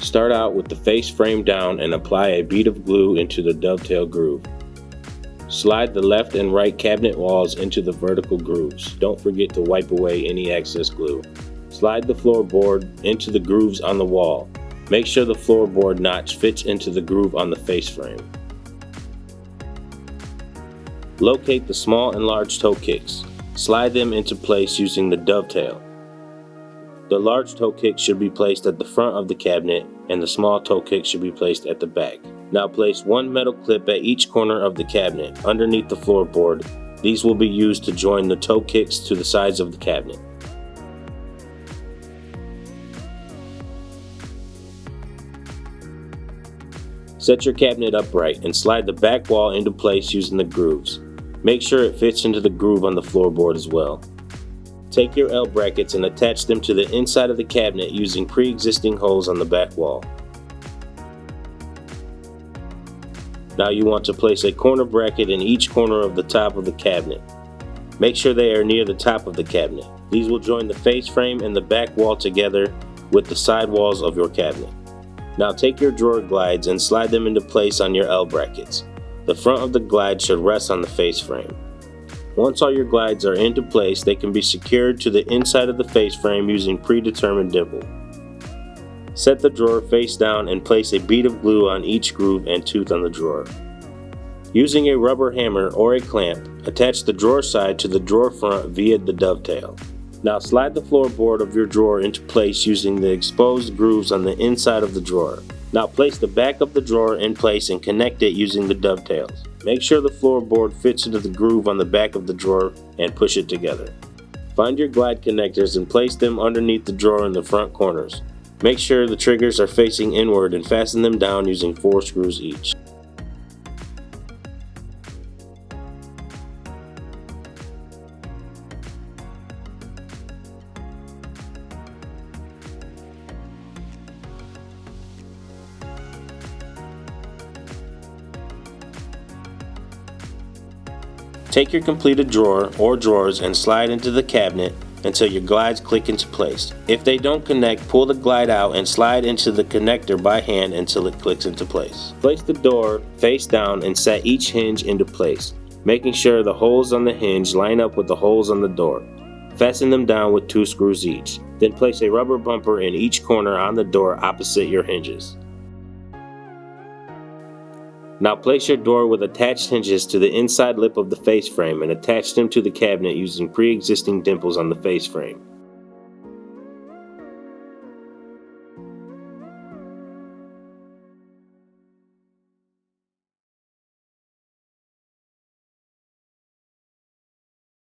Start out with the face frame down and apply a bead of glue into the dovetail groove. Slide the left and right cabinet walls into the vertical grooves. Don't forget to wipe away any excess glue. Slide the floorboard into the grooves on the wall. Make sure the floorboard notch fits into the groove on the face frame. Locate the small and large toe kicks. Slide them into place using the dovetail. The large toe kick should be placed at the front of the cabinet and the small toe kick should be placed at the back. Now place one metal clip at each corner of the cabinet underneath the floorboard. These will be used to join the toe kicks to the sides of the cabinet. Set your cabinet upright and slide the back wall into place using the grooves. Make sure it fits into the groove on the floorboard as well. Take your L brackets and attach them to the inside of the cabinet using pre-existing holes on the back wall. Now you want to place a corner bracket in each corner of the top of the cabinet. Make sure they are near the top of the cabinet. These will join the face frame and the back wall together with the side walls of your cabinet. Now take your drawer glides and slide them into place on your L brackets. The front of the glide should rest on the face frame. Once all your glides are into place, they can be secured to the inside of the face frame using predetermined dimple. Set the drawer face down and place a bead of glue on each groove and tooth on the drawer. Using a rubber hammer or a clamp, attach the drawer side to the drawer front via the dovetail. Now slide the floorboard of your drawer into place using the exposed grooves on the inside of the drawer. Now place the back of the drawer in place and connect it using the dovetails. Make sure the floorboard fits into the groove on the back of the drawer and push it together. Find your glide connectors and place them underneath the drawer in the front corners. Make sure the triggers are facing inward and fasten them down using 4 screws each. Take your completed drawer or drawers and slide into the cabinet until your glides click into place. If they don't connect, pull the glide out and slide into the connector by hand until it clicks into place. Place the door face down and set each hinge into place, making sure the holes on the hinge line up with the holes on the door. Fasten them down with 2 screws each. Then place a rubber bumper in each corner on the door opposite your hinges. Now place your door with attached hinges to the inside lip of the face frame and attach them to the cabinet using pre-existing dimples on the face frame.